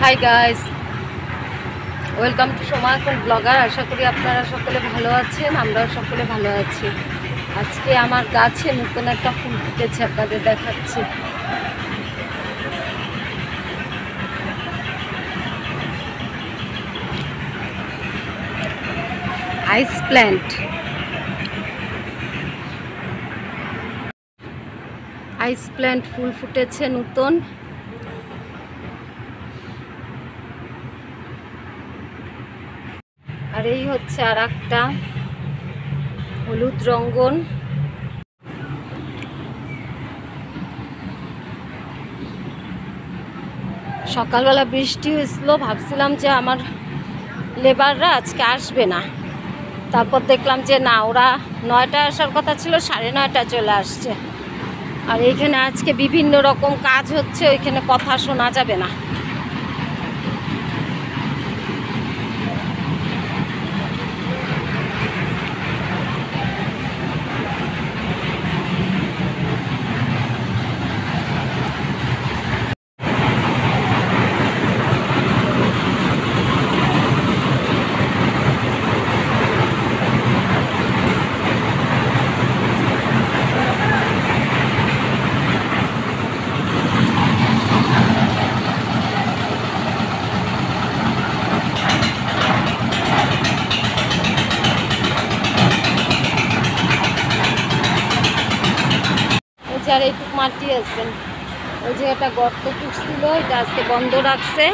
High guys, welcome to সময়ক্ষণ blogger. আশা করি আপনারা সকলে ভালো আছেন, আমরাও সকলে ভালো আছি। আজকে আমার গাছে নতুন একটা ফুল ফুটেছে, আপনাদের দেখাচ্ছি। আইস প্ল্যান্ট, আইস প্ল্যান্ট ফুল ফুটেছে নতুন। আর এই হচ্ছে আর একটা হলুদ রঙ্গন। সকালবেলা বৃষ্টি হয়েছিল, ভাবছিলাম যে আমার লেবাররা আজকে আসবে না। তারপর দেখলাম যে না, ওরা 9টায় আসার কথা ছিল, 9:30 চলে আসছে। আর এইখানে আজকে বিভিন্ন রকম কাজ হচ্ছে, ওইখানে কথা শোনা যাবে না। আর এইটুক মাটি আছে, ওই যে একটা গর্ত পুষছিল, এটা আজকে বন্ধ রাখছে।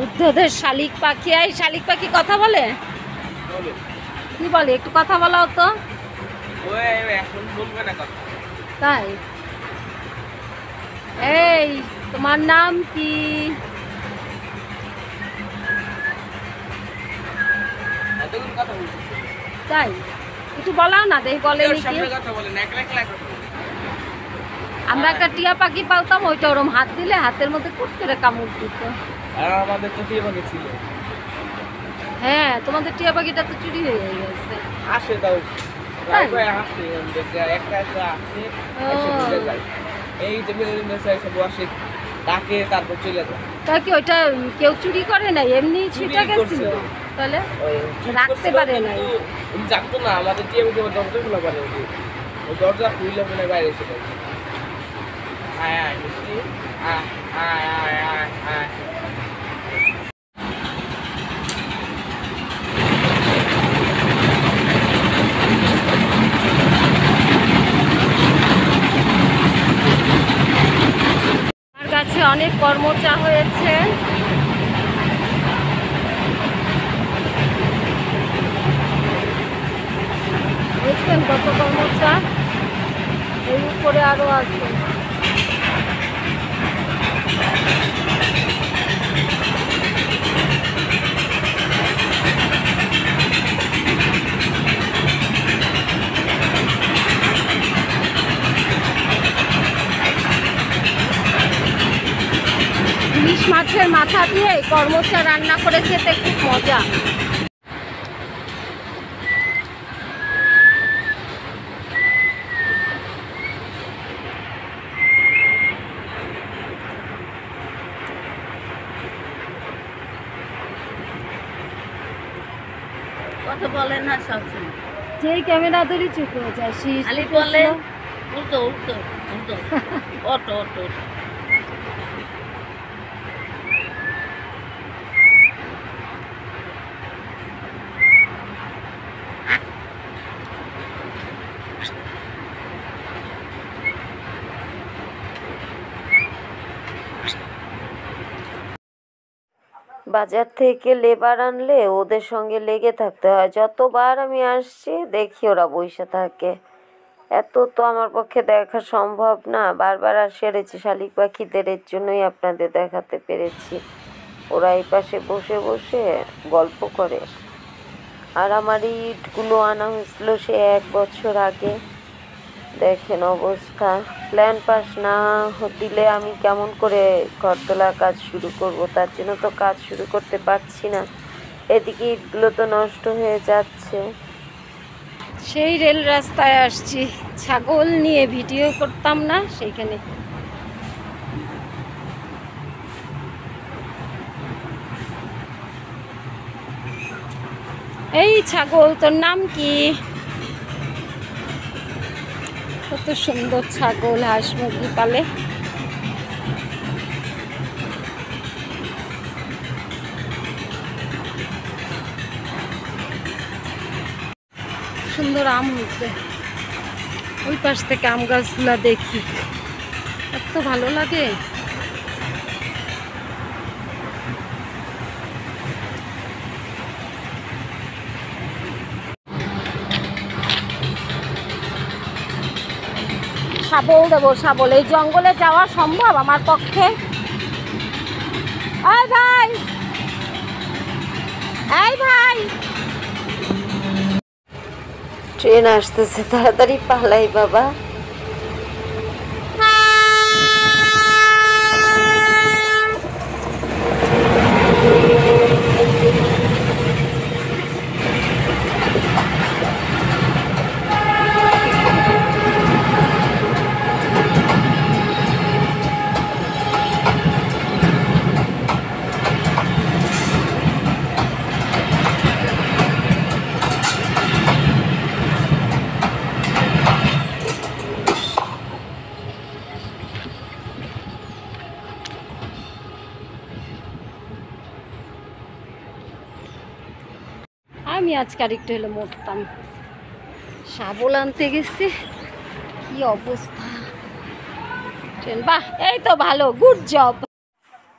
উদ্ধদের শালিক পাখি। এই শালিক পাখি কথা বলে? কি বলে একটু কথা বলাও তো। তাই? এই তোমার নাম কি? তাই একটু বলাও না, দেখি বলে নাকি। আমরা একটা টিয়া পাখি পালতাম, ওইটা ওরম হাত দিলে হাতের মধ্যে কুট করে কামড় দিত। আমাদের তো টিয়া পাখি ছিল। হ্যাঁ, তোমাদের টিয়া পাখিটা তো চুরি হয়ে গেছে। আসে তাও আসে, একটা আসে এই যে আসে ডাকে, তারপর চলে যায়। তা কি ওইটা কেউ চুরি করে নাই, এমনি ছুটে গেছিল? তাহলে রাখতে পারে নাই, জানতো না। আমাদের টিয়া পাখি দরজা খোলা পারে, ওই দরজা খুললে মনে বাইরে এসে যায়। আয় আয় মিষ্টি, আয় আয় আয় আয় আয়। গাছে অনেক কর্মচা হয়েছে। দেখছেন কত কর্মচা, এই উপরে আরো আছে। ইলিশ মাছের মাথা দিয়ে কর্মচা রান্না করে খেতে খুব মজা। কথা বলে না সবসময়, যেই ক্যামেরা ধরে চুপ হয়ে যায়। খালি বলে উল্টো উল্টো উল্টো অটো অটো। বাজার থেকে লেবার আনলে ওদের সঙ্গে লেগে থাকতে হয়। যতবার আমি আসছি দেখি ওরা বসে থাকে। এত তো আমার পক্ষে দেখা সম্ভব না। বারবার সেরেছি শালিক পাখিদের, এর জন্যই আপনাদের দেখাতে পেরেছি। ওরা এই পাশে বসে বসে গল্প করে। আর আমার ইটগুলো আনা হয়েছিল সে 1 বছর আগে। দেখেন অবস্থা। প্ল্যান পাস না দিলে আমি কেমন করে ঘরতলার কাজ শুরু করব? তার জন্য তো কাজ শুরু করতে পারছি না। এদিকে ইটগুলো তো নষ্ট হয়ে যাচ্ছে। সেই রেল রাস্তায় আসছি, ছাগল নিয়ে ভিডিও করতাম না সেইখানে। এই ছাগল, তোর নাম কি? কত সুন্দর ছাগল, হাঁস মুরগি পালে। সুন্দর আম হয়েছে, ওই পাশ থেকে আম গাছগুলা দেখি, এত ভালো লাগে। শাবল দেবো, শাবল। এই জঙ্গলে যাওয়া সম্ভব আমার পক্ষে? এই ভাই, এই ভাই, ট্রেন আসতেছে, তাড়াতাড়ি পালাই বাবা। আমি আজকে আরেকটু হলে মরতাম। শাবল আনতে গেছি, কি অবস্থা। ট্রেন, বাহ, এই তো ভালো, গুড জব।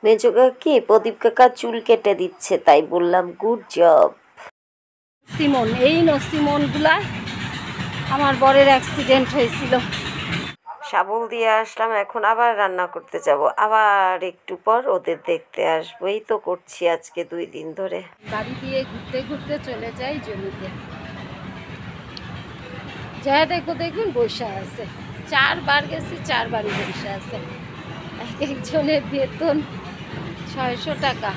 মেজো কাকি প্রদীপ কাকা চুল কেটে দিচ্ছে, তাই বললাম গুড জব। সিমন, এই সিমন গুলা আমার বরের অ্যাক্সিডেন্ট হয়েছিল। শাবল দিয়ে আসলাম, এখন আবার রান্না করতে যাব, আবার একটু পর ওদের দেখতে আসবো। এই তো করছি আজকে 2 দিন ধরে। বাড়ি দিয়ে ঘুরতে ঘুরতে চলে যাই জমিতে, যা দেখো দেখবেন বসে আছে। 4 বার গেছি, 4 বারই বসে আছে। এক একজনের বেতন 600 টাকা,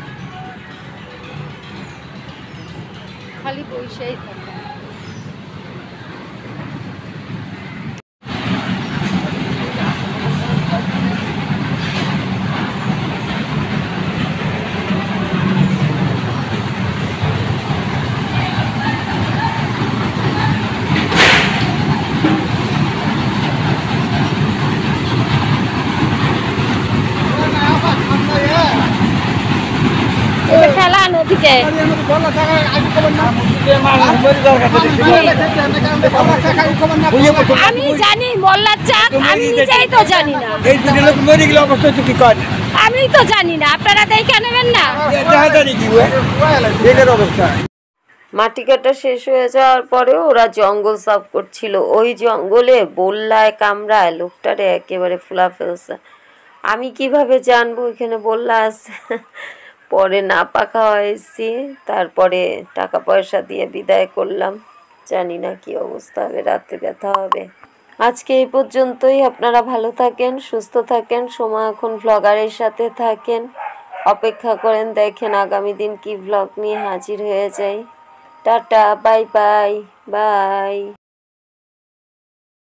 খালি বসেই থাকে। খেলা নদীতে, আমি জানি মোল্লার চাক, আমি নিজেই তো জানি না। আমি তো জানি না, আপনারা দেখে নেবেন না। মাটি কাটা শেষ হয়ে যাওয়ার পরেও ওরা জঙ্গল সাফ করছিল। ওই জঙ্গলে বল্লায় কামড়ায় লোকটারে একেবারে ফুলা ফেলছে। আমি কিভাবে জানবো এখানে বল্লা আছে? পরে না পাকা হয়েছি, তারপরে টাকা পয়সা দিয়ে বিদায় করলাম। জানি না কি অবস্থা হবে, রাতে ব্যথা হবে। আজকে এই পর্যন্তই। আপনারা ভালো থাকেন, সুস্থ থাকেন, সময় এখন ভ্লগারের সাথে থাকেন, অপেক্ষা করেন, দেখেন আগামী দিন কি ভ্লগ নিয়ে হাজির হয়ে যাই। Tata, bye bye, by.